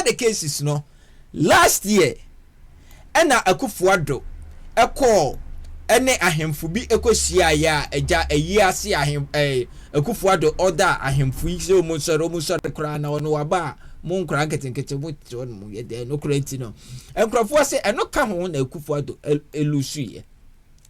whatever the case is no last year ena Akufo Addo eko ene ahemfu bi ekosia ya eja eyiase Akufo Addo order ahemfu yi se omusoro kra na ono waba mo nkra nketenkete mo ti on mo ye de no kranti no enkrofo se eno ka ho na Akufo Addo elusu ye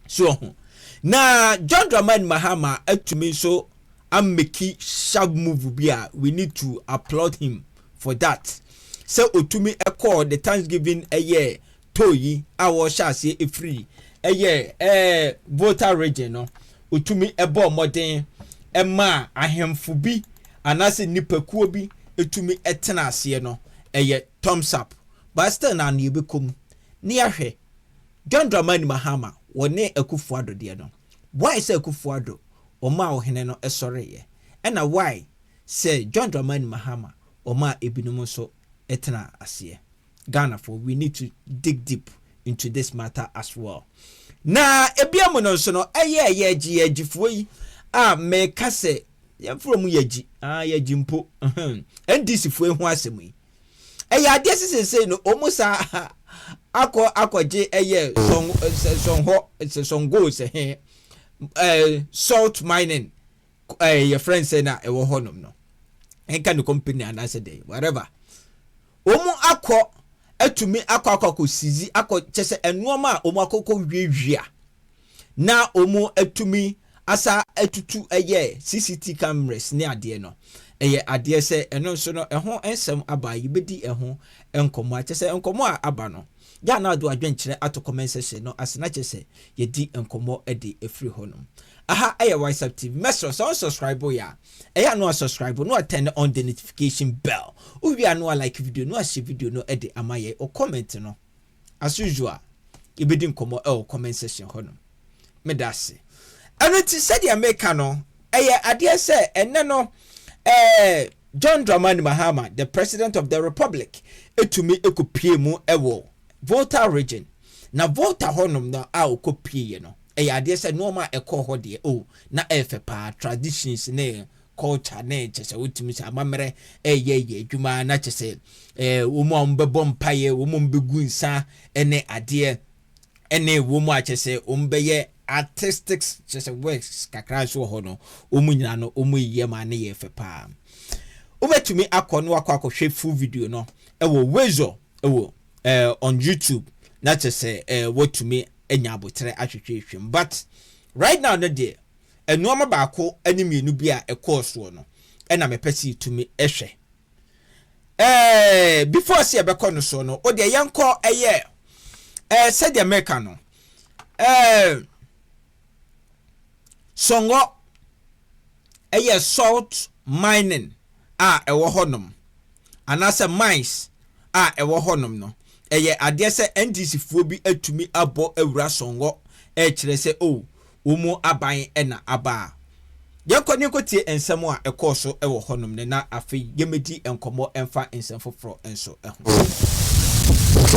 so na John Dramani Mahama atumi so ameki sharp move bia we need to applaud him for that. So otumi call the Thanksgiving a year toyi our shase e free a year voter region no otumi ebo modern e ma ahemfu bi anase nipakuo bi etumi etena ase no a thumbs up but still na ne bekom ni ahwe John Dramani Mahama wone Akufo Addo de no why say Akufo Addo Oma ohene no esore ye ena why say John Dramani Mahama Oma ebinom so etena ase Ghana for we need to dig deep into this matter as well. Na ebiam no so no ye agifo yi me ka se ye from yagi yagi mpo NDC fo ehu asem yi ade sese no omusa akọje songo se salt mining your friend say na ewo honom no enka no company anase dey whatever omu akọ atumi akọ sizi akọ chese enuoma omu akọkọ wiewia na omu atumi asa atutu CCTV cameras ne ade no ade se eno so no eho ensem aba yibedi eho enkomo chese enkomo aba no ya na do adwenkyere ato comment section no asena chese yedi enkomo ede efri honum aha WhatsApp TV message so subscribe ya no subscribe no turn on the notification bell we are no like video no share video no ede amaye o comment no as usual ibedi enkomo comment section honum medase anu ti said ya make no ade se enne no John Dramani Mahama the president of the republic etumi ekopie mu ewo voter region na voter honum na okopie no ade se no ma ekọ ho de na efepa traditions ne culture ne chese utimi se amamere adwuma na chese womu ambebo mpaye womu mbegu nsa ene ade ene womu achese ombeye artistic chese works kakra so ho no omu nyina no omu yema ne efepa ubetumi akọ no akọ full video no wezo on YouTube na chese wotumi enya abotre ahwehwehwem but right now no dey enuoma baako animenu bia course no na mepesi tumi ehwe before see ebekọ no so no o de yenko said the American no songo salt mining ewo honum anase mines ewo honum no ade se NDC fuo bi atumi abo awura songo kire se omu aban na aba yakoni kotie ensem a ekoso ewo honum ne na afi yemedi enkomo emfa ensem foforo enso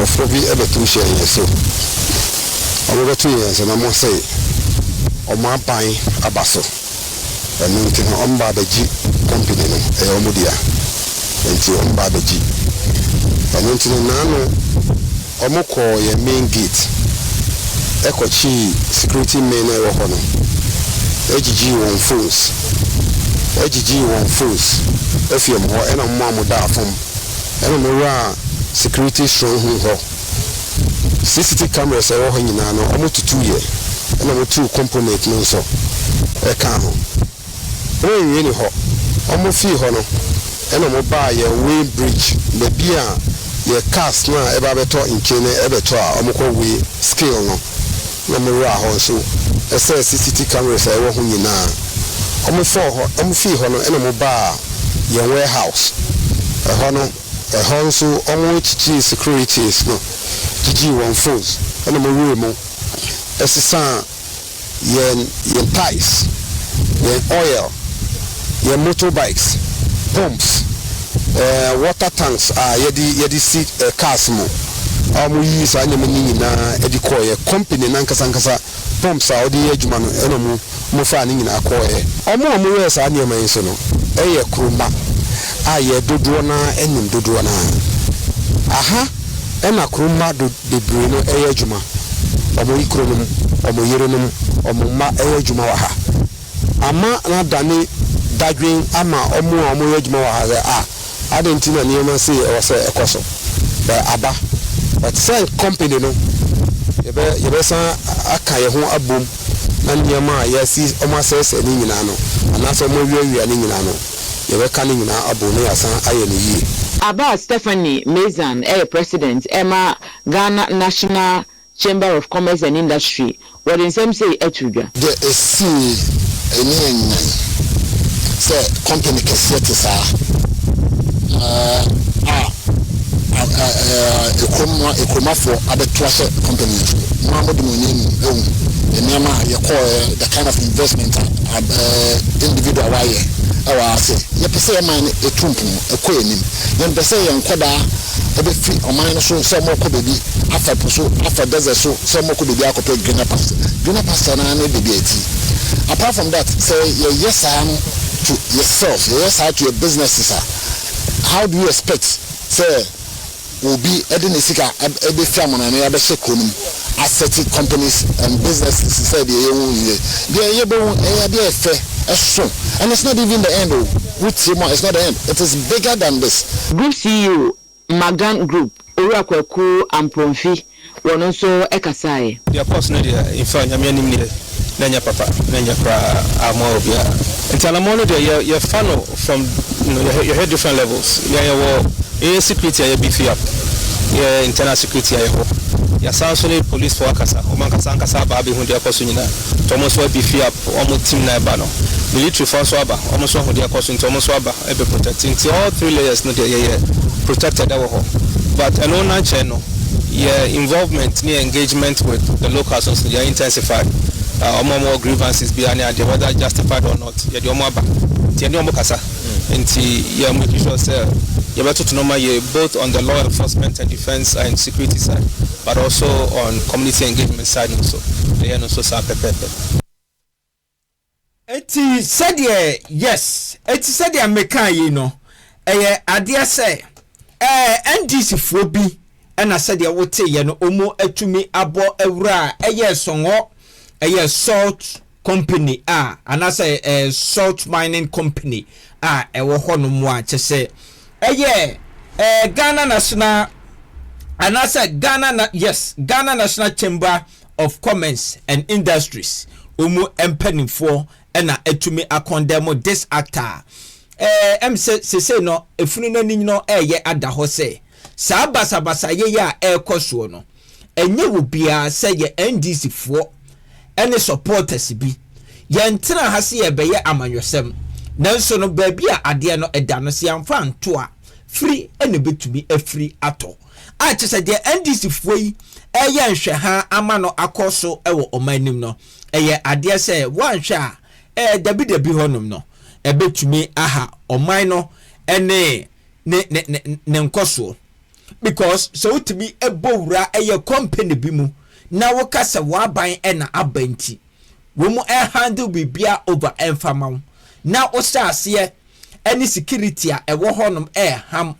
for bi ebetu share yeso obetu yense na mo say omo aban abaso enu nti no omba baji company no omudia enti omba baji enu nti no nano omoko ye main gate ekochi security men e wohono ejiji won phones efiem ho ena mo amuda afom ena no ra security strong ho CCTV cameras e wo nyina no omotutu ye ena mo two component no so e ka ho we ni ho omo fi ho no ena mo ba ye way bridge be bia ye cast na eba beto nkene ebeto a omukọ we scale no na mura ho so ese CCTV cameras e wo ho nyina omufi ho no ena mo ba ye warehouse ho no ho so omo chichi securities no chichi won phones ena mo we mo esisa ye ties ye oil ye motorbikes pumps water tanks yedi see cars mo amu yi sa nyame nyina edi koye company nankasa pumps odi adwuma no eno mu fa ni nyina koye omo we sa nyame yin so no eye kruma aye dodo na enim dodo na aha ena kroma do bebre no eye adwuma omo ikronum omo yerenum omo ma eye adwuma wa ha ama na dane dadwen ama omo eye adwuma wa ha adentina niema say e was ekoso ba aba but say company no yebe san aka ye ho abom na niema yesi omo asese ni nyina no anaso omo wiawia ni nyina no yebe ka ni nyina abom no yasan aye ni yi Aba Stephanie Mezan, President, Emma Ghana National Chamber of Commerce and Industry. What in some say etuga. The say company cassette ekoma for abetwase company. Mamadu Munini, the kind of investment individual wire. I say, you say, man, a tumpu, a queen, then they say, and Koda, a bit free or minus so, some more could be after desert, so some more could be a copy Gina Pastor. Gina Pastor, and I be apart from that, say, yes, I am to yourself, yes, I to your businesses. How do you expect, say, will be Edinisika, a bit famine, and a bit asset companies and businesses, said, they are able, fair. And it's not even the end. It's not the end. It is bigger than this. Group CEO, Magan Group, Urakweku and Promfi, one also Ekasai. The apostle, in fact, I'm Nanya Papa, Nanya Pra, Amobia. And Talamono, you're funnel from, you heard different levels. You're security, you're beefy up. You're internal security, ya sansoni police for akasa omankasa ankasa ba be hu de akoso nyina Thomas wa beefy up omo team na ba no military force aba omo so hu de akoso nti omo so aba e be protecting all three layers no de protected that ho but alone channel involvement ni engagement with the locals also they intensified more grievances behind it whether justified or not ya de omo aba ti ene omo kasa nti ya make sure say you better to know both on the law enforcement and defense and security side, but also on community engagement side also. They are also pepe. Eti said yes. Eti said meka yi no. Adia say NDC fobi and said wote ye no omo atumi abo ewura songo salt company and I say salt mining company ewo hono mo a che Ghana National and I said Ghana National Chamber of Commerce and Industries umu empeni for and etumi akondemo this actor say no efunu no ni no ada ho say sa basa ye ya ekoso no enye wo bia say ye NDC for any supporters bi ye ntra ha se ye beye amanyosem nanso no baabi a ade no eda no se amfa nto a free ene betumi free ato a che se de NDC foi eye nhwe ha ama no akoso ewo omanim no eye ade se wanhwe a dabi honom no ebetumi aha oman no ene ne nkoso because so utimi ebowura eye company bi mu na wo kasa waban ena abanti wo mu handle bibia over enfama na wo sha ase any security a ewo honom ham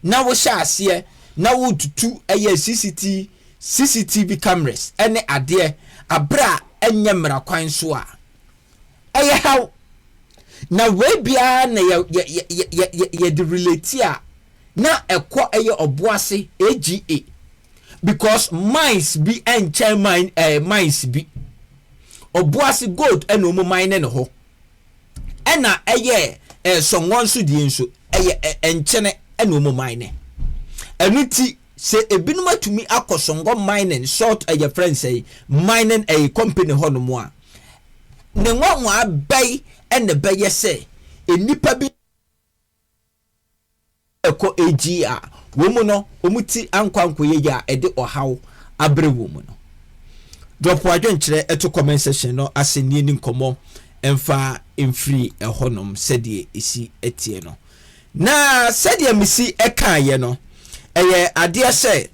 na wo sha ase na wo tutu eye CCTV cameras ene ade abra enye mra kwan so a eye how na we bia na ye the relate a na ekwo eye oboase AGA because mines be enche mines be oboase gold ene omo mine ne ho ena eye songon so die nso eye enchene ene omo mine enuti se ebinum atumi akosongo mining short eye friend say mining a company ho no mo a ne nwanwa abai ene beye say enipa bi eko AGA womu no omuti ankwanko ye ya ede ohaw abre womu no drop adwenkyere eto comment section no aseni ni nkomo emfa emfiri ehonom sedie esi etie no na sedie misi eka ye no eye ade se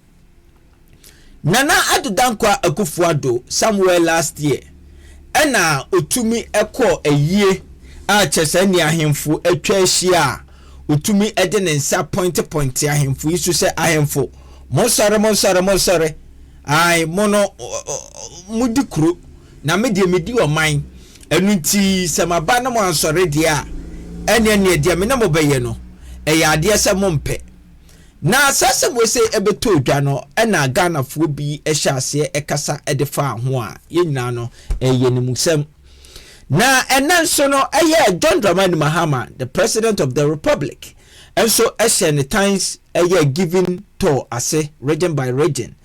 nana Addo dankwa Akufo Addo somewhere last year ena otumi eko ayie a chese ni ahemfo atwa ahia utumi ede ne nsa point ahemfo isu se ahemfo mo sore ai mono mudi kuro na me de medi oman enu nti se maba na mo ansore de a ene de me na mo beye no eya ade se mo mpe na asase mo se ebeto odwa no na Ghana fo bi ehye ase ekasa edefa ho a yenyina no eyenimusem na enanso no John Dramani Mahama, the president of the republic, and so the times giving to ase region by region.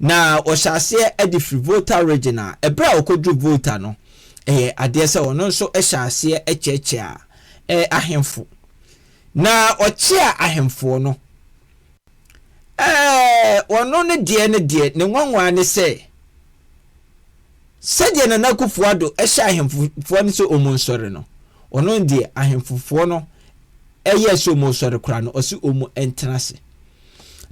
Na oshase the free voter region a ebra okodru voter no ade se ono so ehye echeche ahemfo. Na ochia ahemfo no ono ne de ne nwanwa ne se sɛdeɛ na Akufo Addo ɛhyɛ ahemfofoɔ no sɛ ɔmo nsɔre no ɔno deɛ ahemfofoɔ no ɛyɛ sɛ ɔmo nsɔre kora no ɔsi ɔmo ɛntena se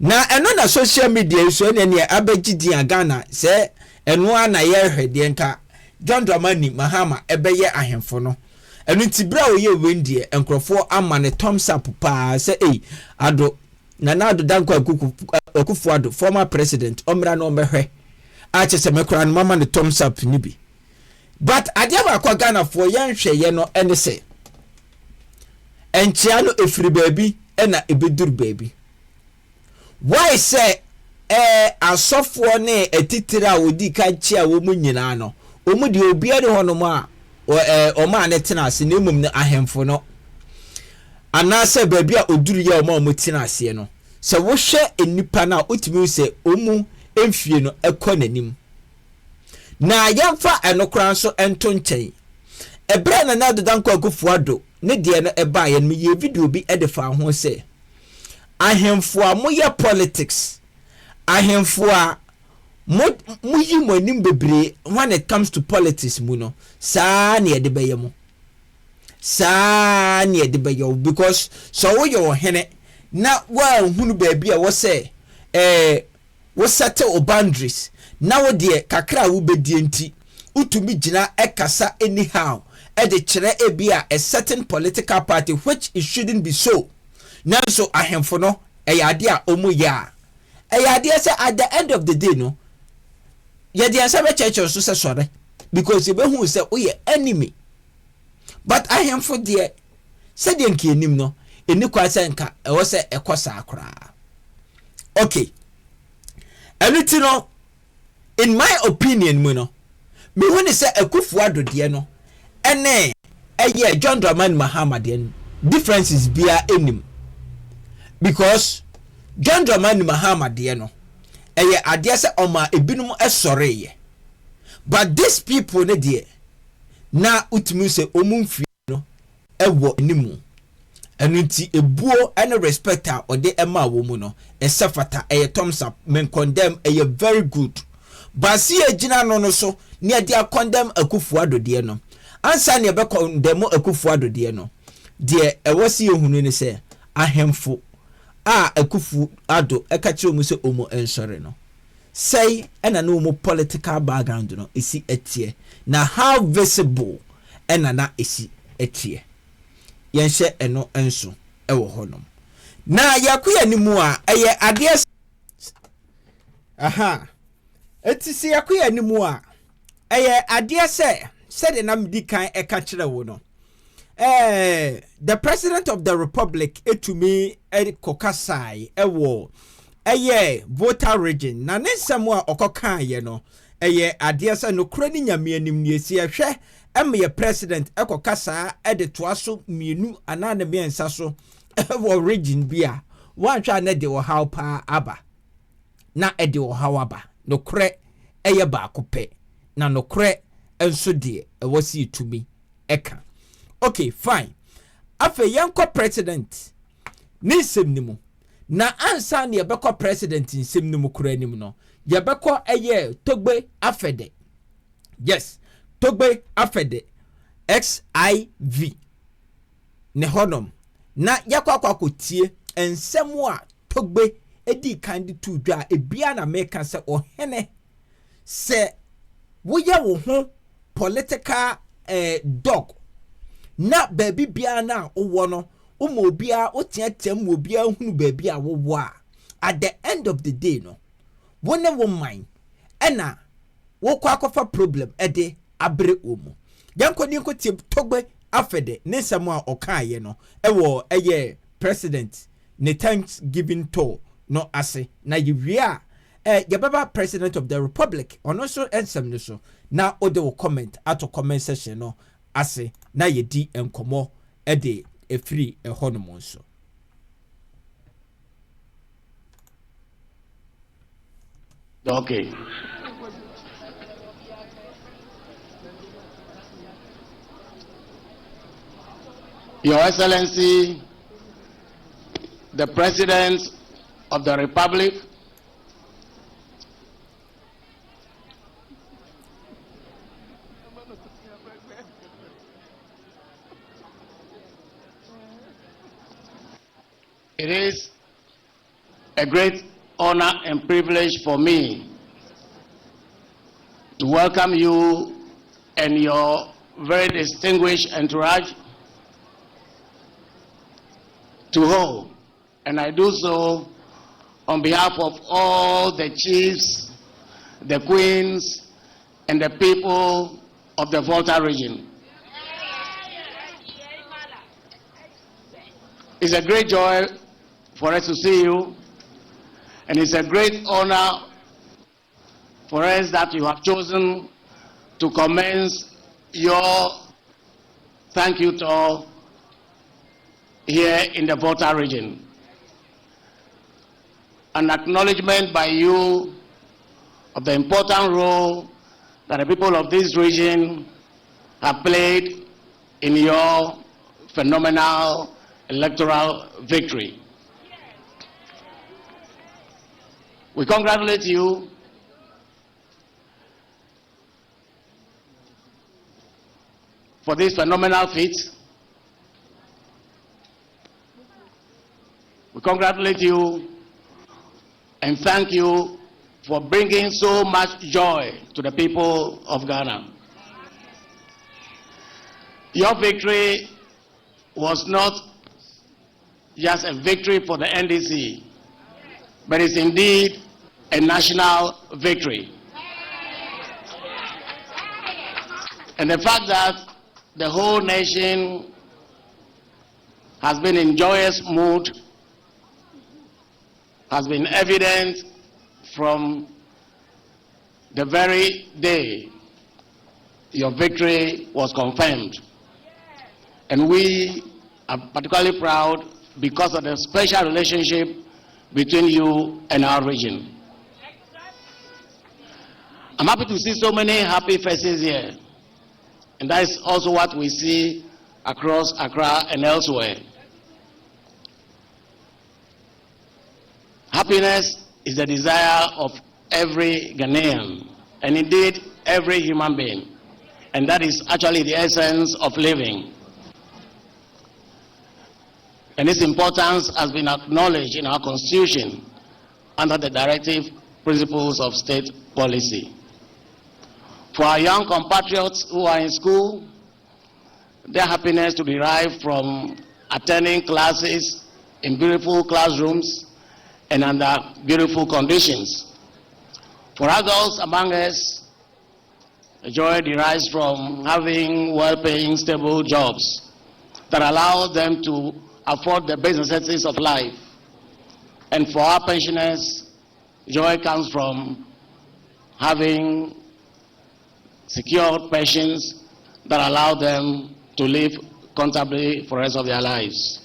na ɛno na social media so ɛne ne abɛgye din Ghana sɛ ɛno ana yɛhwɛ deɛ nka John Dramani Mahama ɛbɛyɛ ahemfo no ɛno nti bra ɔyɛ wendeɛ nkrɔfoɔ ama ne thumbs up paa sɛ Addo na Addo danko Akufo Addo former president ɔmra na ɔmɛhwɛ ache se mekura no mama ne thumbs up ni bi but adia ba kwa Ghana for yanhwe ye no ene se enchia no efiri baabi na ebedur baabi why say asofo ne etitira odi ka chia wo mu nyina no omu de obia de hono ma o ma ne tena ase na emum ne ahemfo no anase baabi a oduru ye o ma o tena ase no se wo hwe enipa na otimi se omu emfie no ekɔ nanim na yɛmfa enokran so ento nkyɛn ebra na Addo danko Akufo Addo ne de no eba ye no ye video bi edefa ho sɛ ahemfo a moyɛ politics ahemfo a moyi mo anim bebre when it comes to politics mu no saa ne de bɛyɛ mo saa ne de bɛyɛ because so wo yɛ ohene na wa hunu baabi a wo sɛ wo settle boundaries na wo de kakra wo bedie nti utumi gina ekasa anyhow e de kire ebia a certain political party which it shouldn't be so nanso ahemfo no eyade a omu ya eyade say at the end of the day no ye de ansa be church so se sore because you be hu say we enemy but ahemfo de se de nka enim no eni kwa se nka e wo se ekosa akra okay everything no in my opinion mu no me when say Akufo Addo de no ene John Dramani Mahama de differences bia enim because John Dramani Mahama de no ade say oma ebinum esore ye but these people ne de na utimi say omumfie no ewo animu enunti ebuo and respect a ode ema wo mu no esafata thumbs up men condemn very good but see ejina no so ne de condemn Akufo Addo de no ansa ne be condemn Akufo Addo de no de ewosi ehunu ne se ahemfo a Akufo Addo eka mu se omo ensore no say ena no mo political background no esi etie na how visible ena na esi etie yenhye eno enso ewo honom na yakoya ni mu a ade aha etisi yakoya ni mu a ade se de na medi kan eka kire wo no the president of the republic etumi kokasai ewo voter region na nsɛm a okokan ye no ade se no kura ni nyame anim ne esi ehwe ye president ekokasa de toaso mienu ana ne miensa so wo region bia wanhwa na de wo haw pa aba na de wo haw aba no kure ba akopɛ na no kure enso de wasi tumi eka okay fine afa yanko president ni nsɛm ni mu na ansa ne yebekɔ president nsɛm ni mu kura nim no yebekɔ Togbe Afede yes Togbe Afede XIV ne honom na yakwakotie ensemu a Togbe edi kandi tu dwa ebia na meka se ohene se woye wo ho political dog na baby bia na owo no Umobia otiatem wobia hunu baby a wo at the end of the day no wone wo mind ena wo kwa akofa problem ede abre omu yanko ni nko tie Togbe Afede ne nsɛm a ɔkaaye no ɛwɔ ɛyɛ president ne Thanksgiving tour no ase na yewie a yɛbɛba president of the republic ɔno so nsɛm no so na ode wo comment ato comment section no ase na yɛdi nkɔmɔ ɛde efiri ɛhɔ no mo nso. Okay. Your Excellency, the President of the Republic, it is a great honor and privilege for me to welcome you and your very distinguished entourage to home, and I do so on behalf of all the chiefs, the queens, and the people of the Volta region. It's a great joy for us to see you, and it's a great honor for us that you have chosen to commence your thank you tour here in the Volta region. An acknowledgement by you of the important role that the people of this region have played in your phenomenal electoral victory. We congratulate you for this phenomenal feat. We congratulate you and thank you for bringing so much joy to the people of Ghana. Your victory was not just a victory for the NDC, but it's indeed a national victory. And the fact that the whole nation has been in joyous mood has been evident from the very day your victory was confirmed. And we are particularly proud because of the special relationship between you and our region. I'm happy to see so many happy faces here. And that is also what we see across Accra and elsewhere. Happiness is the desire of every Ghanaian, and indeed every human being. And that is actually the essence of living. And its importance has been acknowledged in our Constitution under the directive principles of state policy. For our young compatriots who are in school, their happiness to derive from attending classes in beautiful classrooms and under beautiful conditions. For adults among us, the joy derives from having well-paying, stable jobs that allow them to afford the basic necessities of life. And for our pensioners, joy comes from having secured pensions that allow them to live comfortably for the rest of their lives.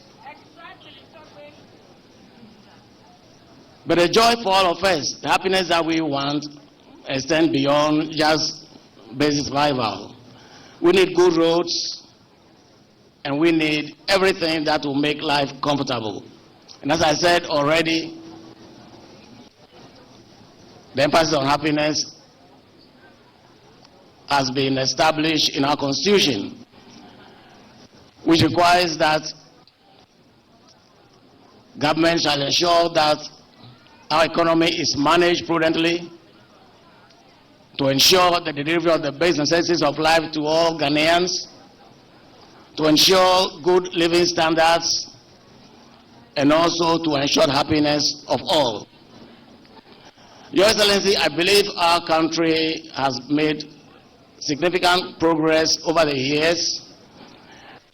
But the joy for all of us, the happiness that we want, extends beyond just basic survival. We need good roads, and we need everything that will make life comfortable. And as I said already, the emphasis on happiness has been established in our Constitution, which requires that government shall ensure that our economy is managed prudently to ensure the delivery of the basic necessities of life to all Ghanaians, to ensure good living standards and also to ensure the happiness of all. Your Excellency, I believe our country has made significant progress over the years,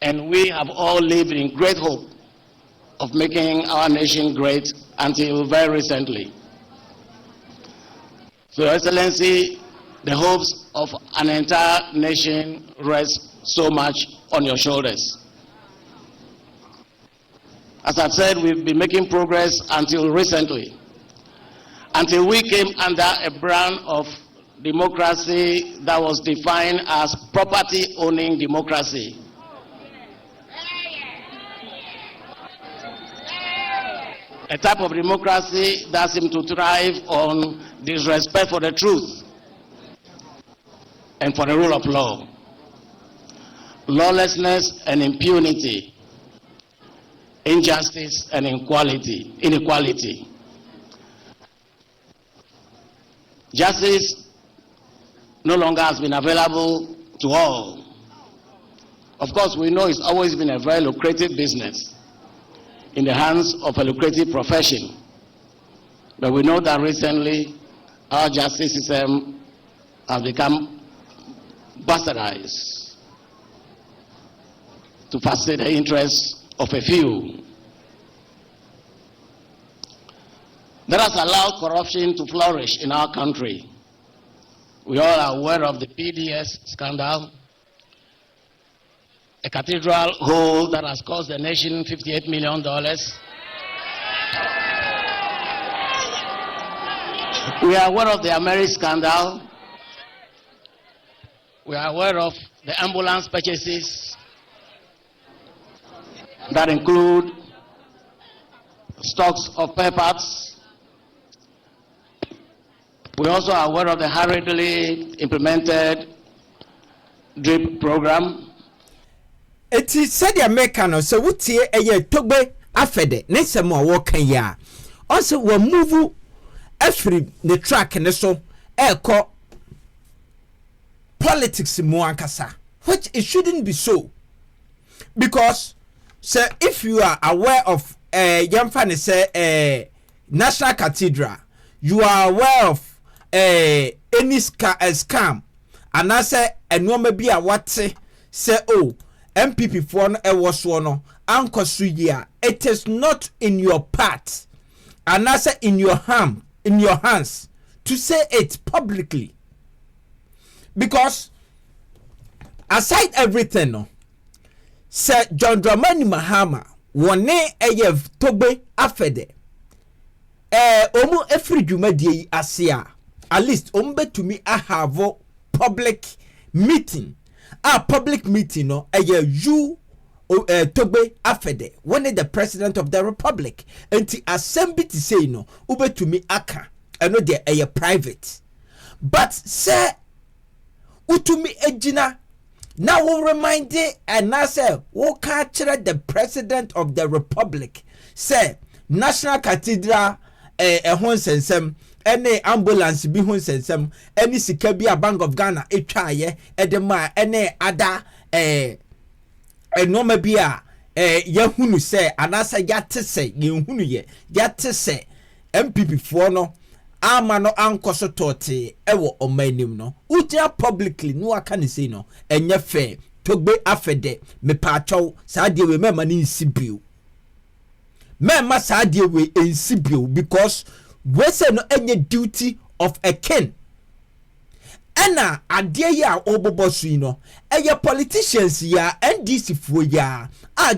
and we have all lived in great hope of making our nation great until very recently. So, Your Excellency, the hopes of an entire nation rest so much on your shoulders. As I've said, we've been making progress until recently, until we came under a brand of democracy that was defined as property-owning democracy. A type of democracy that seemed to thrive on disrespect for the truth and for the rule of law, lawlessness and impunity, injustice and inequality. Justice no longer has been available to all. Of course, we know it's always been a very lucrative business in the hands of a lucrative profession. But we know that recently our justice system has become bastardized to facilitate the interests of a few. That has allowed corruption to flourish in our country. We all are aware of the PDS scandal, a cathedral hole that has cost the nation $58 million. We are aware of the Ameri scandal. We are aware of the ambulance purchases that include stocks of spare parts. We also are aware of the hurriedly implemented DRIP program. It is said the American so what here a Togbe Afede, Nesamo walking ya. Also, we move every the track and so call politics in Muankasa, which it shouldn't be so. Because, sir, if you are aware of young fan say National Cathedral, you are aware of any scam, and I say, and no maybe a what say, oh, MPP for no was one, Uncle Suya, it is not in your part, and I say in your hands to say it publicly. Because aside everything, no, Sir John Dramani Mahama, one eyev Togbe Afede, omu every jumadi asia. At least umbe to me I have a public meeting. A public meeting no you Togbe Afede when the president of the republic and the assembly to say no ube to me aka and no they a private. But say utumi ejina now will remind it and now say wo catch the president of the republic say National Cathedral hon sensem any ambulance bi hon sensem any sika bi a Bank of Ghana etwaye edema any ada enoma bi a yahunu se anasa yate se yehunu ye yate se MPP for no ama no ankoso tote ewo omanim no utia publicly no aka ne say no enye fair Togbe Afede me pacho sa de we mema ni nsibio mema sa de we ensibio because we say no any duty of a king. Ena adie ya obobosu no eye politicians ya NDC fo ya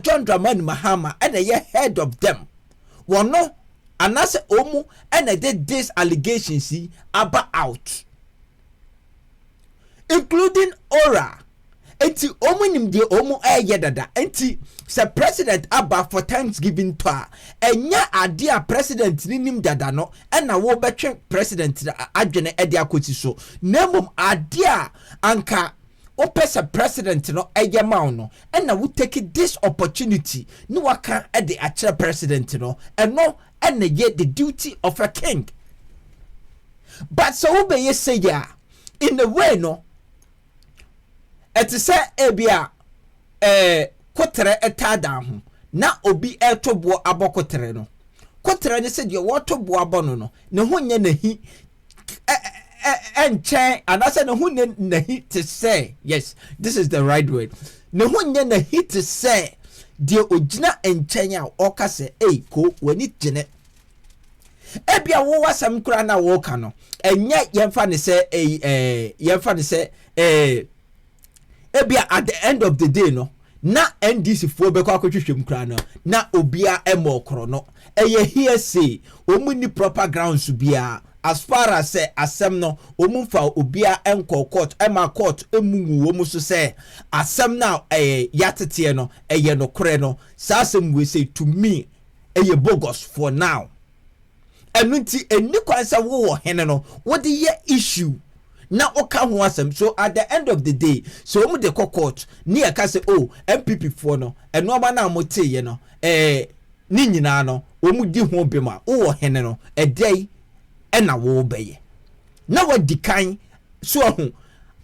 John Dramani Mahama ena ye head of them. Wono anase omu ena did this allegations about out, including Ora. Enti omu nimde omu eye dada enti se president aba for Thanksgiving tour enya adia president ni nim dada no ena wo betwe president adwene ede akoti so nemum adia anka opesa president no eye maw no ena wo take this opportunity ni waka ede a president no eno ena ye the duty of a king. But so wo be say ya in a way no et say ebia kotre etada ho na obi etobo abokotere no kotere ne se de wotobo abono no ne ho nya nahi enchen anase ne ho nahi to say yes this is the right word ne ho nya nahi to say de ogina enchen a okase ko wani gine ebia wo wasam kura na wo ka no enya yemfa ne se yemfa ne se ebia at the end of the day no na NDC fo be kwa akotwehwem kura no na obia emokro no eye here say omuni proper grounds bia as far as say asem no omumfa obia enko court ema court emungu omu so say asem na yatete no eye no kore no sa asem we say to me eye bogus for now enunti eni kwansa wo hene no what the issue na oka ho asem so at the end of the day so omu de court ni e ka say oh MPP for no eno aba na amote ye no ni nyina no omu di ho bema wo hene no edai ena wo beye na wadi kan so ho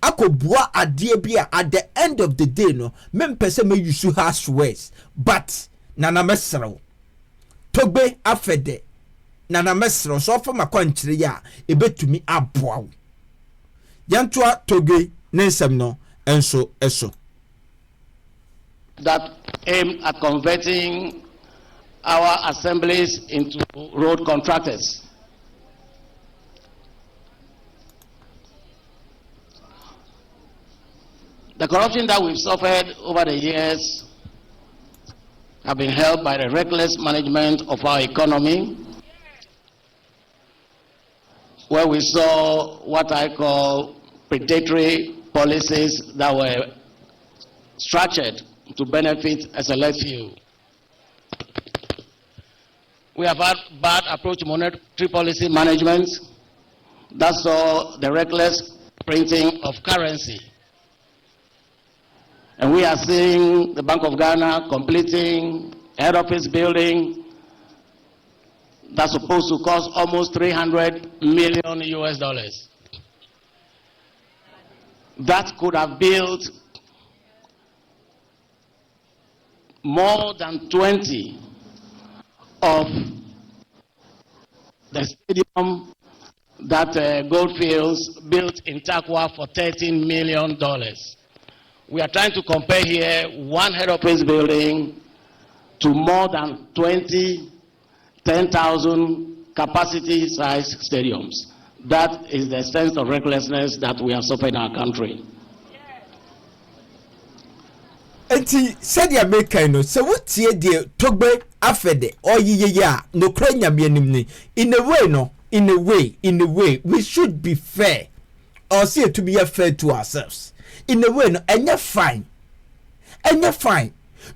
akobua ade bia at the end of the day no mempese me use harsh words but nana mesrew Togbe Afede nana mesrew so for makonkyere ya ebetumi aboa yantoa Togbe nensem no enso eso that aim at converting our assemblies into road contractors. The corruption that we've suffered over the years have been helped by the reckless management of our economy, where we saw what I call predatory policies that were structured to benefit a select few. We have had bad approach to monetary policy management that saw the reckless printing of currency. And we are seeing the Bank of Ghana completing head office building that's supposed to cost almost $300 million US. That could have built more than 20 of the stadium that Goldfields built in Takwa for $13 million. We are trying to compare here one head office building to more than 10,000 capacity size stadiums. That is the sense of recklessness that we have suffered in our country. Enti said ya make no so what tie de Togbe Afede oyiye ya no kra nyame anim ni in a way we should be fair or see to be fair to ourselves in a way no enya fine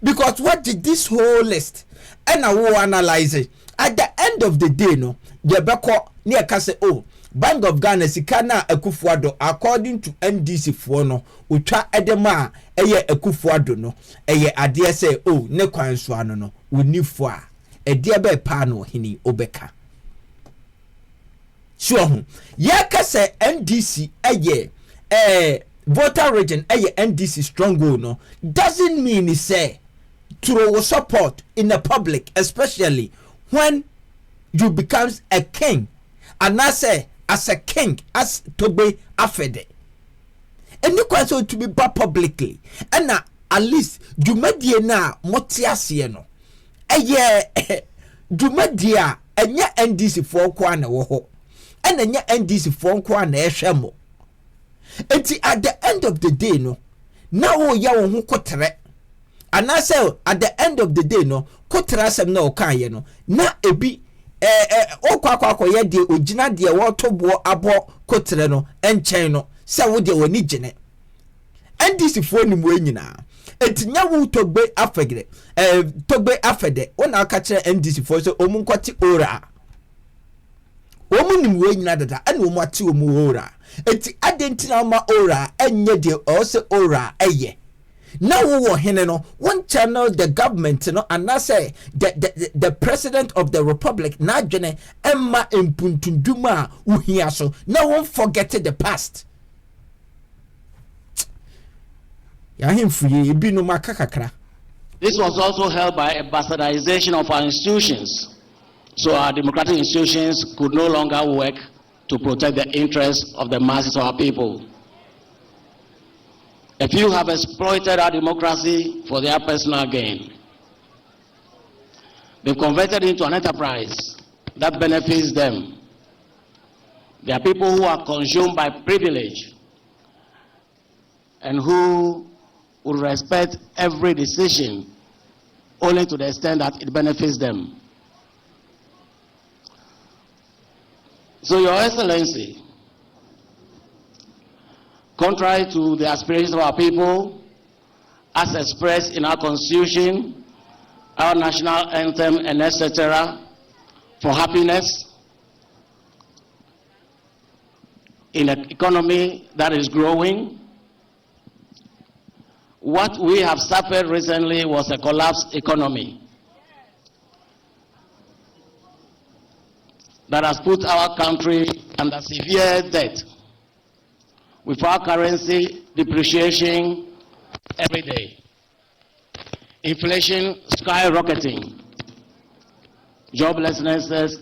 because what did this whole list and I will analyze it at the end of the day no the beko near ka say oh Bank of Ghana sika na Akufo Addo according to NDC for no utwa edema eye Akufo Addo no eye ade say oh ne kwan so ano no onifo a ede be pa no hini obeka sure ho ye ka say NDC eye voter region eye NDC stronghold no doesn't mean say through support in the public especially when you becomes a king and I say as a king, as Togbe Afede. And you can so to be bought publicly. And at least, Jumedia na motiasieno. Jumedia, and ya NDC for kwana woho. And ya NDC for kwana eshamo. And at the end of the day, no, now ya won kotere. And I say at the end of the day, no, kotere sem no kanye no, na ebi. Okwa ye de ogina de wotobo abo kotere no enchen no se wo de woni gine NDC fo ni mu nyina etinya wo Togbe Afede Togbe Afede wona aka kire NDC fo so omu nkwati ora omu ni mu nyina dada ana omu ati omu ora eti adentina ma ora enye de o se ora eye now one channel the government and I say the president of the republic na jene emma impuntunduma uhia so no one forget the past ya him free bi no makakakra This was also helped by a bastardization of our institutions, so our democratic institutions could no longer work to protect the interests of the masses of our people. A few have exploited our democracy for their personal gain. They've converted it into an enterprise that benefits them. There are people who are consumed by privilege and who will respect every decision only to the extent that it benefits them. So, Your Excellency, contrary to the aspirations of our people, as expressed in our Constitution, our national anthem, and etc., for happiness in an economy that is growing, what we have suffered recently was a collapsed economy that has put our country under severe debt, with our currency depreciating every day, inflation skyrocketing, joblessness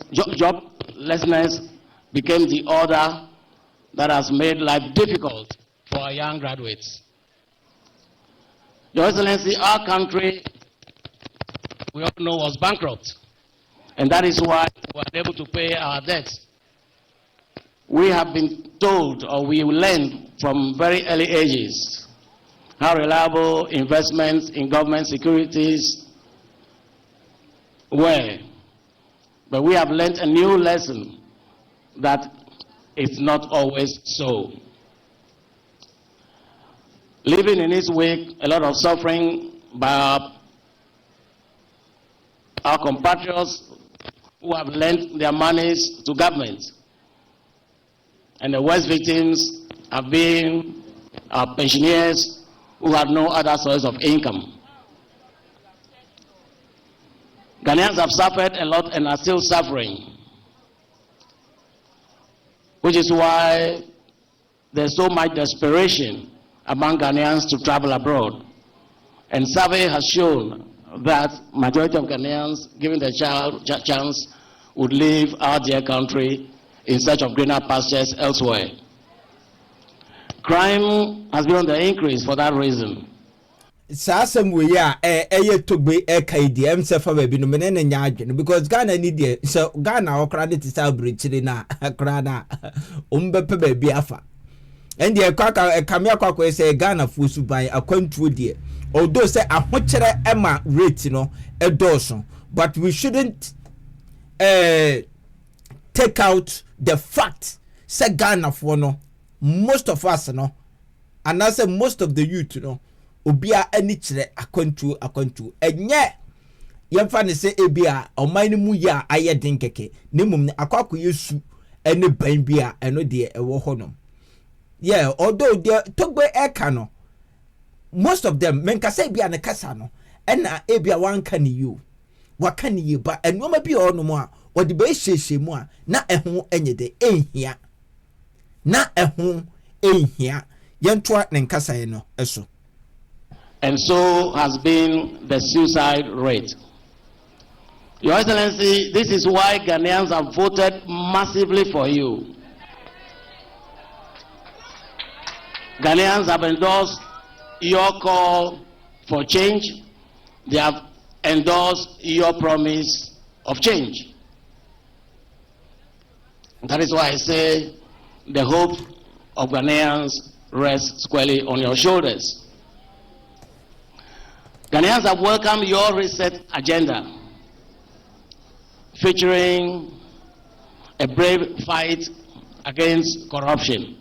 became the order that has made life difficult for our young graduates. Your Excellency, our country, we all know, was bankrupt, and that is why we were able to pay our debts. We have been told, or we learned from very early ages, how reliable investments in government securities were. But we have learned a new lesson that it's not always so. Living in its wake, a lot of suffering by our compatriots who have lent their monies to government. And the worst victims have been our pensioners who had no other source of income. Ghanaians have suffered a lot and are still suffering, which is why there's so much desperation among Ghanaians to travel abroad. And survey has shown that majority of Ghanaians, given the chance, would leave our dear country in search of greener pastures elsewhere. Crime has been on the increase for that reason. Sasam we are Togbe KDM Sefa baby no menen nyadwen because Ghana need there so Ghana or credit is outbreak na krana umbepe baby afa and the kwaka kamia kwakwa say Ghana fusu ban akwantuo there although say ahochere ema rate no edoso but we shouldn't take out the fact say Ghana for no most of us no and I say most of the youth no obia ani kire akwantu enye yemfa ne se ebia oman mu ya ayeden keke nemum akwakọ yesu ene ban bia eno de ewo honom yeah although the Togbe eka no most of them menka say bia ne kasa no ena ebia wanka ne you waka ne ye ba enoma bia onom a odi be hyehye mu a na eho enyede ehia na eho ehia yentoa ne nkasa no eso. And so has been the suicide rate. Your Excellency, this is why Ghanaians have voted massively for you. Ghanaians have endorsed your call for change. They have endorsed your promise of change. That is why I say the hope of Ghanaians rests squarely on your shoulders. Ghanaians have welcomed your reset agenda, featuring a brave fight against corruption.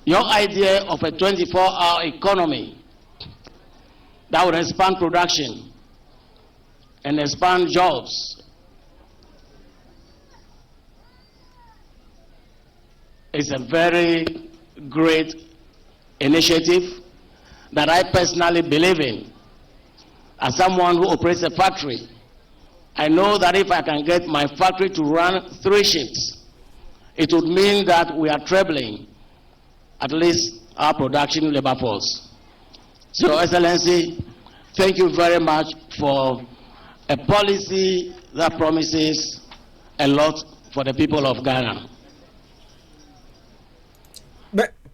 Your idea of a 24-hour economy that would expand production and expand jobs is a very great initiative that I personally believe in. As someone who operates a factory, I know that if I can get my factory to run 3 shifts, it would mean that we are trebling at least our production labor force. So, Your Excellency, thank you very much for a policy that promises a lot for the people of Ghana.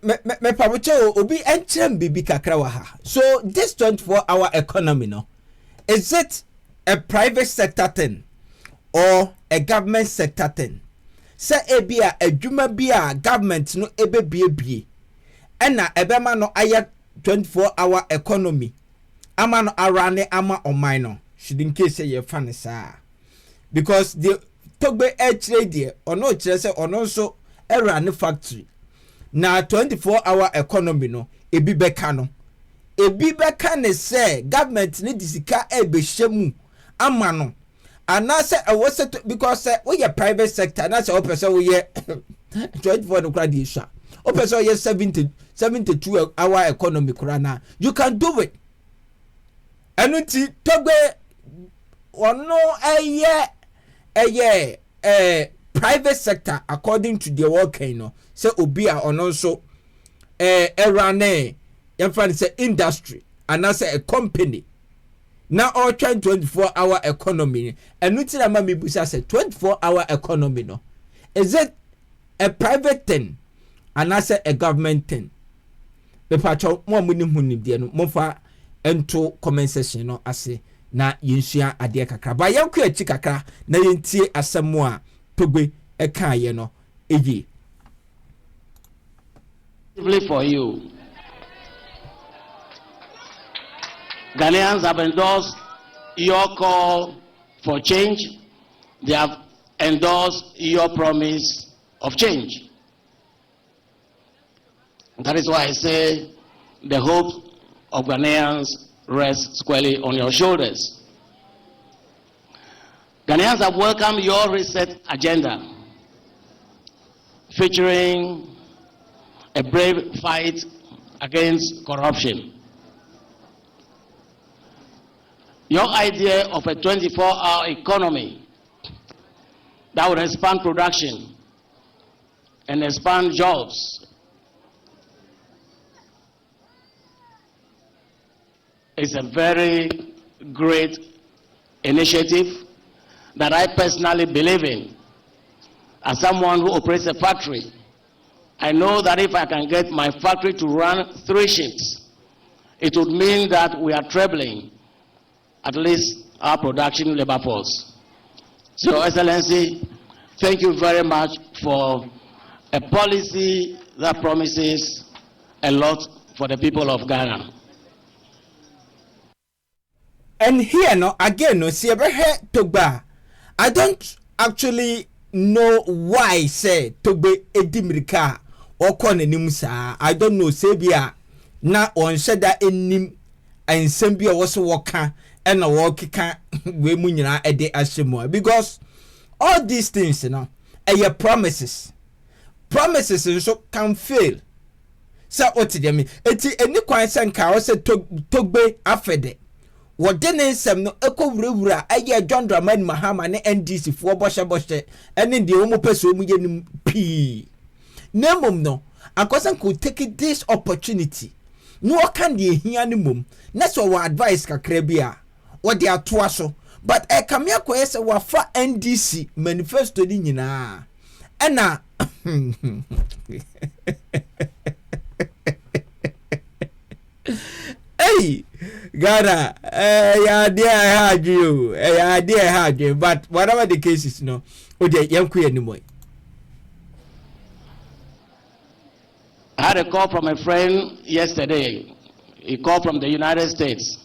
Me pabucho obi enchem bibi kakra wa ha. So this 24-hour economy no, is it a private sector thing or a government sector thing? Say ebia adwuma bia government no ebe bie ena ebema no aya 24-hour economy ama no arane ama oman no should in case say ye fan sa because the Togbe trade ono kire say ono so erane factory na 24-hour economy no ebi beka ne say government ne disika ebe hyemu ama no anase awose because we ye private sector na say opese we ye 24 no kra di sha opese we ye 72-hour economy kra na you can do it enuti Togbe ono private sector according to the working no say obi a ono so erane yemfa say industry and say a company now all trying 24-hour economy and nuti na mami busa say 24-hour economy no is it a private thing and say a government thing be pacho mo muni huni de no mo fa ento comment section no ase na yensua ade kakra ba yanku achi kakra na yentie asemo a Togbe eka ye no eji for you. Ghanaians have endorsed your call for change. They have endorsed your promise of change. That is why I say the hope of Ghanaians rests squarely on your shoulders. Ghanaians have welcomed your reset agenda, featuring a brave fight against corruption. Your idea of a 24-hour economy that would expand production and expand jobs is a very great initiative that I personally believe in. As someone who operates a factory, I know that if I can get my factory to run 3 shifts, it would mean that we are trebling at least our production labor force. So, Your Excellency, thank you very much for a policy that promises a lot for the people of Ghana. And here no again no see Togbe, I don't actually know why say Togbe edimirika or konenim sa. I don't know say bia na on sheda enim ensem bia wo so woka and na wo keka we mu nyina ede ahyemo because all these things you know are promises so can fail. Sa oti dem eti eni kwan senka wo say Togbe Afede what didn't some no echo wura John Dramani Mahama ne NDC for boshe and in the homo person p nemum no akosan could take this opportunity no can the here mum that's what advice kakrebia what they are twaso but e kamia kwese wa fa NDC manifesto ni nyina ena hey Ghana, yeah, dear, I had you, yeah, dear, I had you, but whatever the case is, no, oh, dear, young queer anymore. I had a call from a friend yesterday. He called from the United States.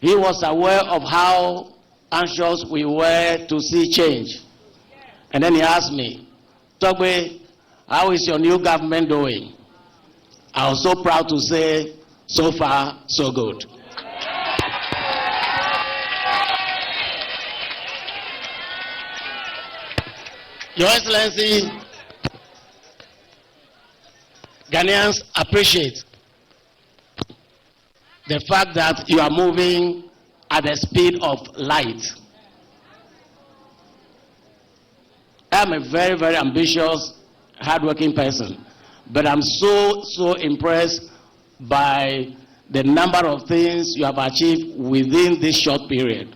He was aware of how anxious we were to see change. And then he asked me, Togbe, how is your new government doing? I was so proud to say, so far, so good. Your Excellency, Ghanaians appreciate the fact that you are moving at the speed of light. I am a very, very ambitious, hardworking person, but I'm so impressed by the number of things you have achieved within this short period.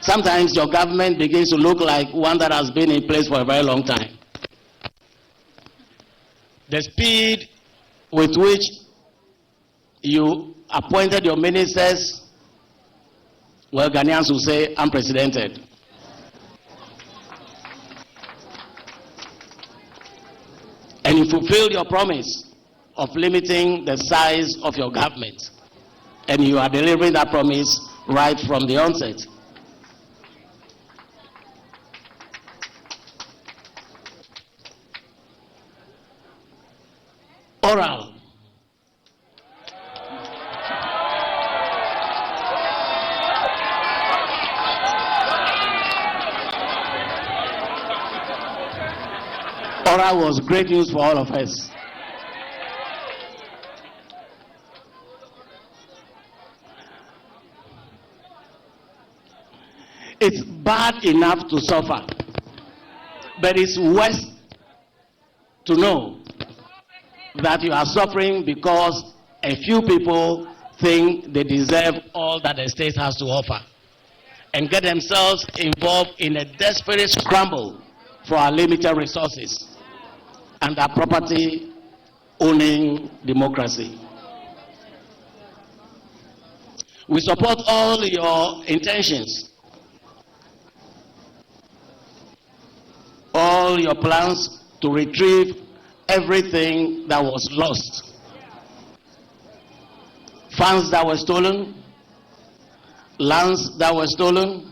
Sometimes your government begins to look like one that has been in place for a very long time. The speed with which you appointed your ministers, well, Ghanaians will say unprecedented. And you fulfilled your promise of limiting the size of your government. And you are delivering that promise right from the onset. Oral. Oral was great news for all of us. It's bad enough to suffer, but it's worse to know that you are suffering because a few people think they deserve all that the state has to offer and get themselves involved in a desperate scramble for our limited resources and our property owning democracy. We support all your intentions, all your plans to retrieve everything that was lost. Funds that were stolen, lands that were stolen,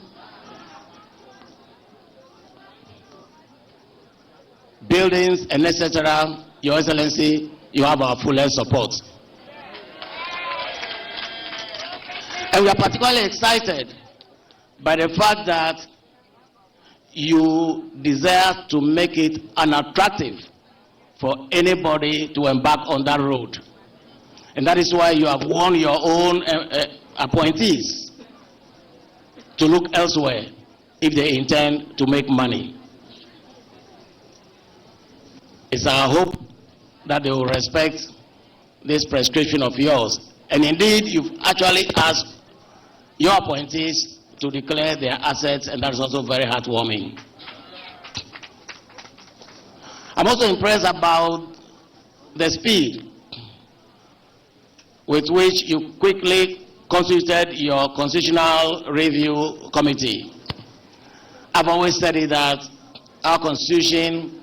buildings and etc. Your Excellency, you have our fullest support. And we are particularly excited by the fact that you desire to make it unattractive for anybody to embark on that road. And that is why you have warned your own appointees to look elsewhere if they intend to make money. It's our hope that they will respect this prescription of yours. And indeed, you've actually asked your appointees to declare their assets, and that's also very heartwarming. I'm also impressed about the speed with which you quickly constituted your constitutional review committee. I've always said it that our constitution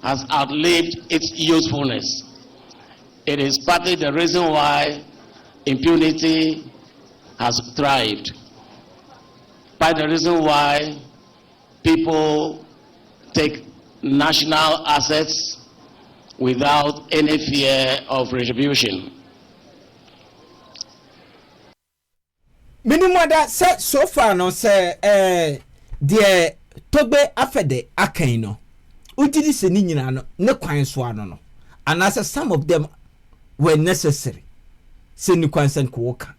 has outlived its usefulness. It is partly the reason why impunity has thrived, by the reason why people take national assets without any fear of retribution. Minimum that said so far no say dear Togbe Afede akaino. Utili se ni nyina no ne kwan so ano no. And as some of them were necessary. Se ni kwan sen ko woka.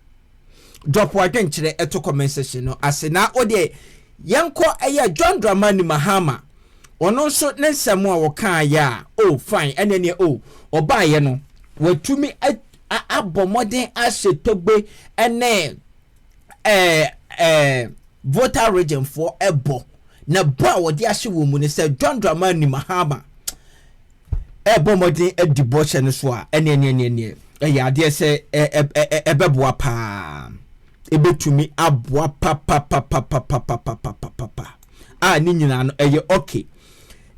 Drop wa dwenkyere eto comment section no asena ode yanko eye John Dramani Mahama. Ono so ne nsɛm a wɔka ya oh fine ene ne oh ɔbaaye no watumi abɔmɔden ahyɛ Togbe ene voter region for ebo na ba wɔde ahyɛ wɔ mu ne sɛ John Dramani Mahama ɛbɔmɔden adibo hyɛ ne so a ene ɛyɛ adeɛ sɛ ɛbɛboa paa ebetumi aboa papa a ni nyina no ɛyɛ okay.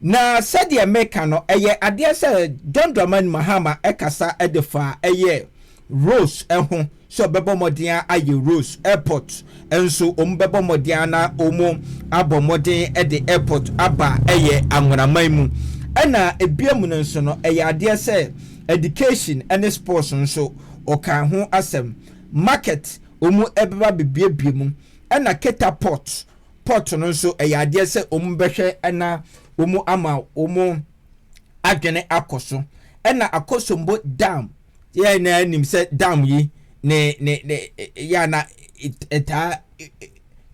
Na said the American no eye adia say John Dramani Mahama ekasa edefa eye Rose ehun so bebo modern aye Rose airport enso bebo modern na omo abomodin e the airport aba eye anwaraman mu ena ebiamu nso no eye adia say education and sports nso okan ho asem market omu ebeba bibie mu ena keta port no nso eye adia say omu behwe ena omu ama omu adwene akoso ena akosombo dam ye na nim se dam yi ne ya na eta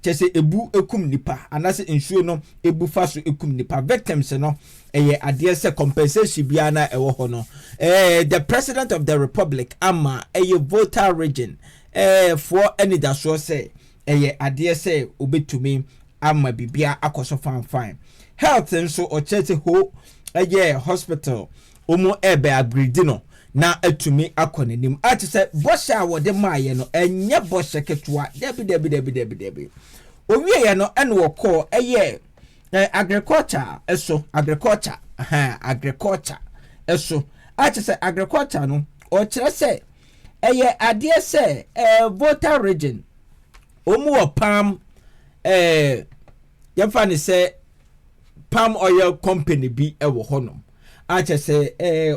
chese ebu ekum nipa anase nsuo no ebu fa so ekum nipa victims no ade se compensation bia na ewo ho no the president of the republic ama voter region for any that so say ade se obetumi ama bibia akoso fine health nso o chese ho hospital omo ebe agree no na atumi akonenim ati se bosha wode maaye no enye bosha ketwa debi owie ye no ene wo call agriculture eso agriculture eso ati se agriculture no o kire se ade se voter region omu wo palm yemfa ne se palm oil company bi ewo honom ache se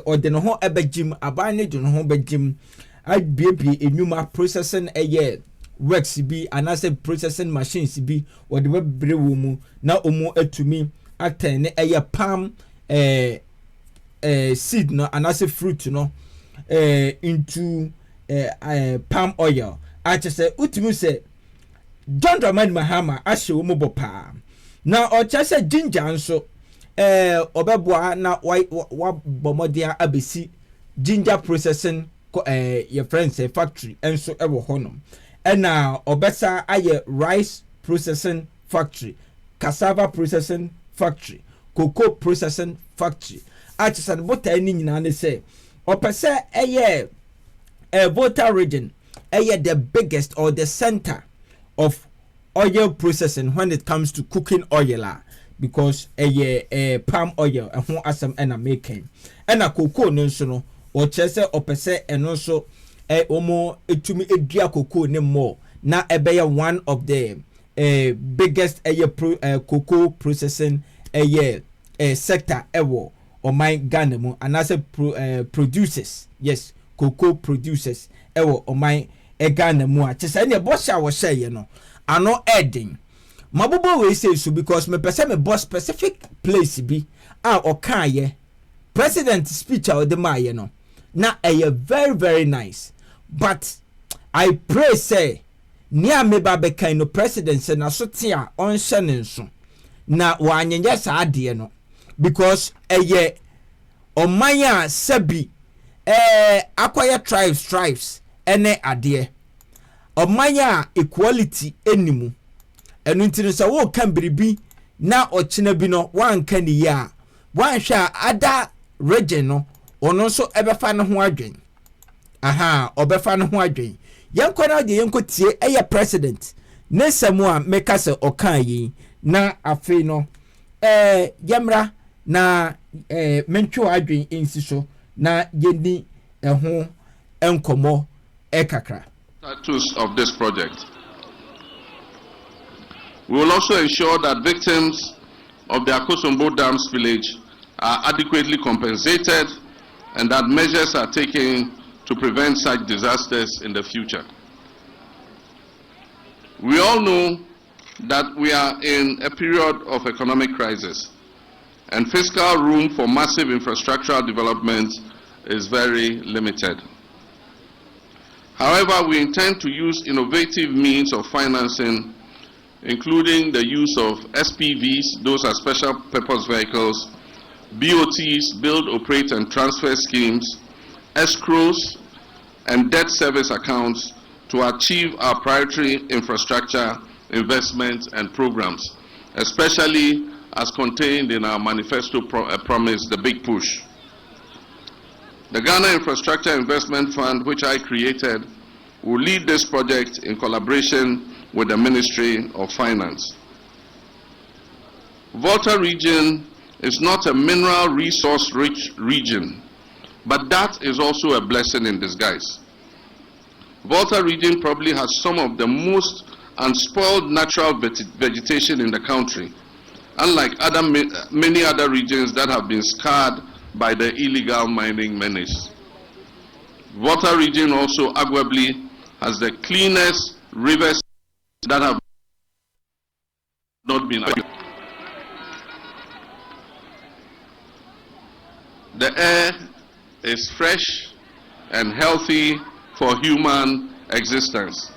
ode no ho abagim abane de no ho bagim abiebi enuma processing works bi anase processing machines bi ode bebre wo mu na omu atumi atene palm seed no anase fruit no into palm oil ache se utumi se John Dramani Mahama ashe wo mu bopa na o chese ginger nso obeboa na wa bomodia abesi ginger processing your friends factory enso ewo honom na obesa aye rice processing factory, cassava processing factory, cocoa processing factory artisan bota ni nyina ne say opese voter region the biggest or the center of oil processing when it comes to cooking oil because palm oil ho asem na making na cocoa no so no o chese opese eno so omo etumi edua cocoa ne more na ebeye one of the biggest cocoa processing sector ewo o my Ghana mu and as producers yes cocoa producers ewo o my Ghana mu a chese ne bosha wo share no ano edin mabubo we say so because me pese me boss specific place bi okaye president speech the maye no na very very nice but I pray say nia me ba be kind no president say na so tia on hye nso na wanyenye sa ade no because omanya sabi akwaya tribes ene ade omanya equality enimu enu ntiri so wo kan biribi na ochina bi no wan kan ni ya wan hwa ada region no ono so ebefa ne ho adwen obefa ne ho adwen yenko na de yenko tie president ne samu a meka se okan yi na afi no yemra na mentwo adwen ensi so na yeni ho enkomo ekakra status of this project. We will also ensure that victims of the Akosombo Dams village are adequately compensated and that measures are taken to prevent such disasters in the future. We all know that we are in a period of economic crisis and fiscal room for massive infrastructural development is very limited. However, we intend to use innovative means of financing, including the use of SPVs, those are special purpose vehicles, BOTs, build, operate and transfer schemes, escrows and debt service accounts to achieve our priority infrastructure investments and programs, especially as contained in our manifesto promise, the Big Push. The Ghana Infrastructure Investment Fund, which I created, will lead this project in collaboration with the Ministry of Finance. Volta region is not a mineral resource rich region, but that is also a blessing in disguise. Volta region probably has some of the most unspoiled natural vegetation in the country, unlike many other regions that have been scarred by the illegal mining menace. Volta region also arguably has the cleanest rivers that have not been. The air is fresh and healthy for human existence.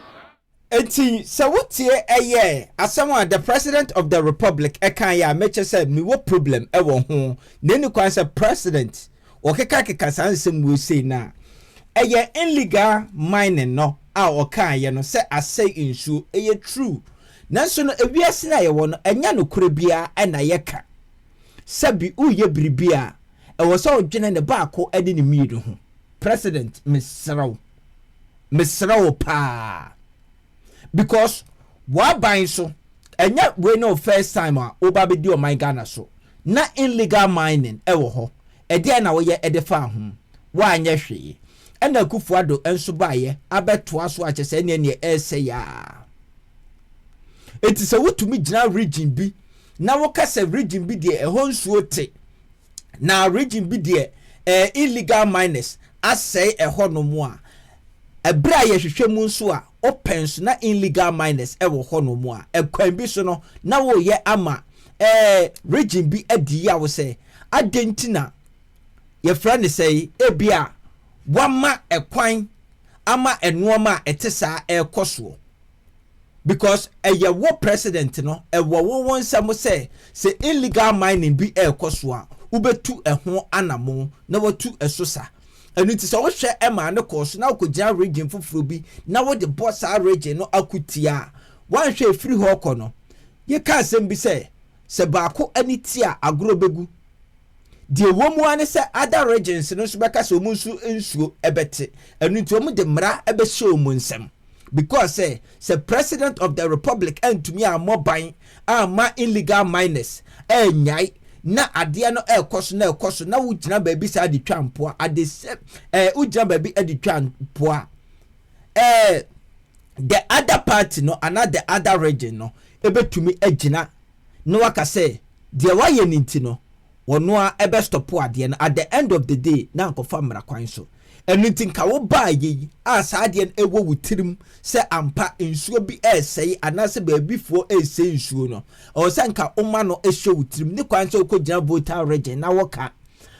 enti se wotie asama the president of the republic kan ya meche say me wo problem wo ho na ni kwan say president o keka sansem we say na illegal mining no a o kan ye no say asay insu true nanso no ewiase na ye wo no enya no kure bia na ye ka sabi uye bribia wo so odwene ne baako ade ne miidu ho president misraw pa because wa ban so enya we no first time oba be di o my Ghana so na illegal mining wo ho ede na wo ye ede fa ho wa anya hwe ena Akufo Addo enso baaye abetoa so akyese ne ese ya eti se wotumi gina region bi na wo kase region bi de ho nsuo te na region bi de illegal miners asay ho no mu a ebra ye hwehwe mu nso a open so na illegal miners wo ho no mu a ekwan bi so no na wo ye ama region bi adi ya wo say adentina ye friend say ebia wama ekwan ama enuoma etesa ekoso because wo president no wo wonsam say illegal mining bi ekoso a ubetu eho anamo na watu esosa enu ti se wo hwe ema ne course na akogya region fufuro bi na wo de boss a region no akutia wan hwe free ho kono ye ka asem bi se baako anitia agro begu de womu ane se other regions no so beka se omunsu ensuo ebete enu ti omu de mra ebe hye omunsem because say president of the republic antumi a moban ama illegal miners nyai na ade no ekoso na wugina baabi sa de twampo ade wugina baabi ade twampo the other party no another other region no ebetumi agina no waka say de waye ninti no wono a ebe stop ade no at the end of the day na nkofa mra kwan so enu nka wo ba yi a sa ade ewo wutirim se ampa nsuo bi esei anase baabi fo esei nsuo no o se nka oma no ehwe wutirim ni kwan so ko gina voter region na woka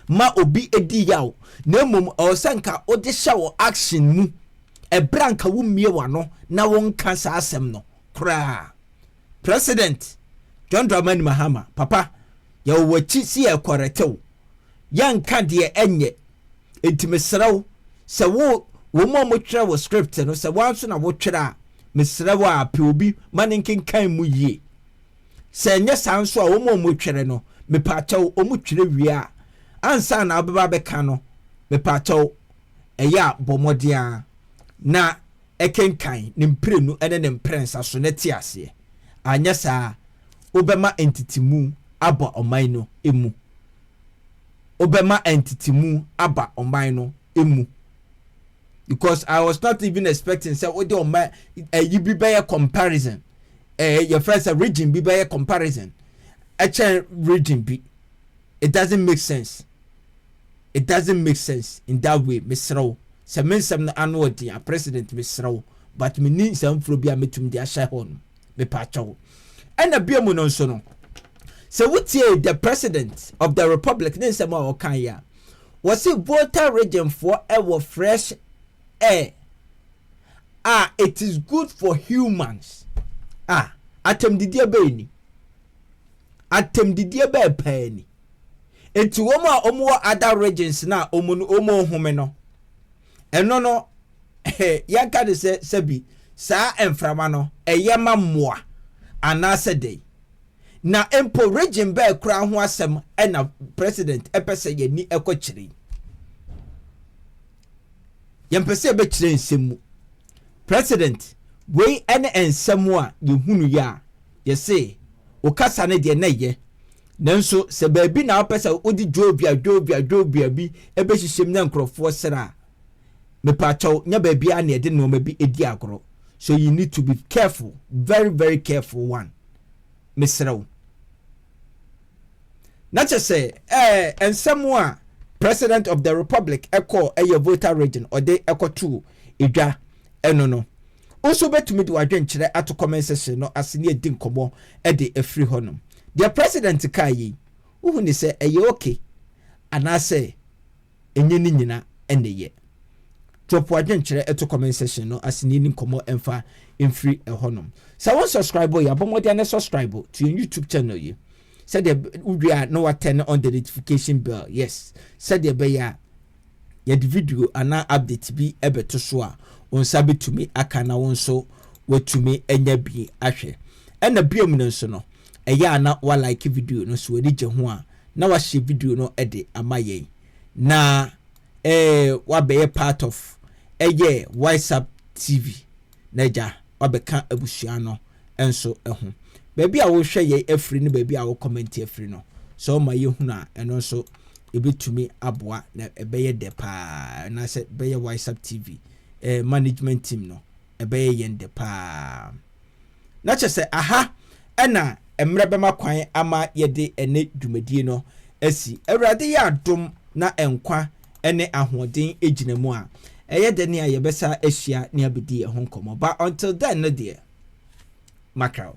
ma obi edi yawo na mum o se nka o de hye action mu ebranka wo mie wano na wonka sa asem no kra president John Dramani Mahama papa ya wachi si e korretew yanka de enye entimesraw se wo mo twere wo script no se wanso na wo twere a mesraw a pe obi maninkin kan mu yie se nye sanso a wo mo twere no me pachaw o mu twere wie a ansa na obeba beka no me pachaw eya bomodia na ekenkan ne mprenu ene ne mprensa so ne ti ase anya saa obema entity mu aba oman no emu obema entity mu aba oman no emu because I was not even expecting say odi oman you be by comparison your friends a region be by comparison a region be it doesn't make sense in that way misraw se mensam na anu odi a president misraw but me ni sam fro bia metum dia shy hon me pacho and bia mu no so no so wutie the president of the republic nin sam o kan ya was it voter region for ever fresh air it is good for humans atem didie be ni pani enti omo other regions na omo home no eno no yanka de se bi saa emframa no eyema moa anase dey na empo region be kura ho asem na president epese ye ni ekochiri yempese be kire nsemu president we ene ensemu a ye hunu ya ye say o kasa ne de na ye nanso se baabi na opese odi dwobia bi ebe hyehyem na nkrofo sera me pacho nya baabi a na de no ma bi edi agoro so you need to be careful, very very careful one misraw na che say ensemu a president of the republic echo a voter region or they echo to edwa eno no also betumi de wadwenkyere ato comment section no asene edi nkomo e de afri honom the president kai uhu ni say eye okay ana say enye ni nyina ene ye drop adwenkyerɛ eto comment section no asini ni komo emfa emfiri ehonom sa won subscribe ya bomodi na subscribe to your YouTube channel yi said we are no turn on the notification bell yes said be ya the video ana update bi ebeto so a on sabi to me aka na won so watumi enya bi ahwe ena biom no so no eya na wa like video no so wadi je ho a na wa share video no ede amaye na wa be part of WhatsApp TV naja wa be ka abusua no enso eho baby a wo hwe ye afri no baby a wo comment afri no so ma ye hu na eno so ebetumi aboa na ebeye de pa na se beye WhatsApp TV management team no ebeye yende pa na chese aha ena emre bema kwan ama yede ene dwumadie no asi awurade ya adom na enkwa ene ahoden ejinamu a eye de ne ayebesa ahia ne abedi e ho nkomo ba until then no dear macau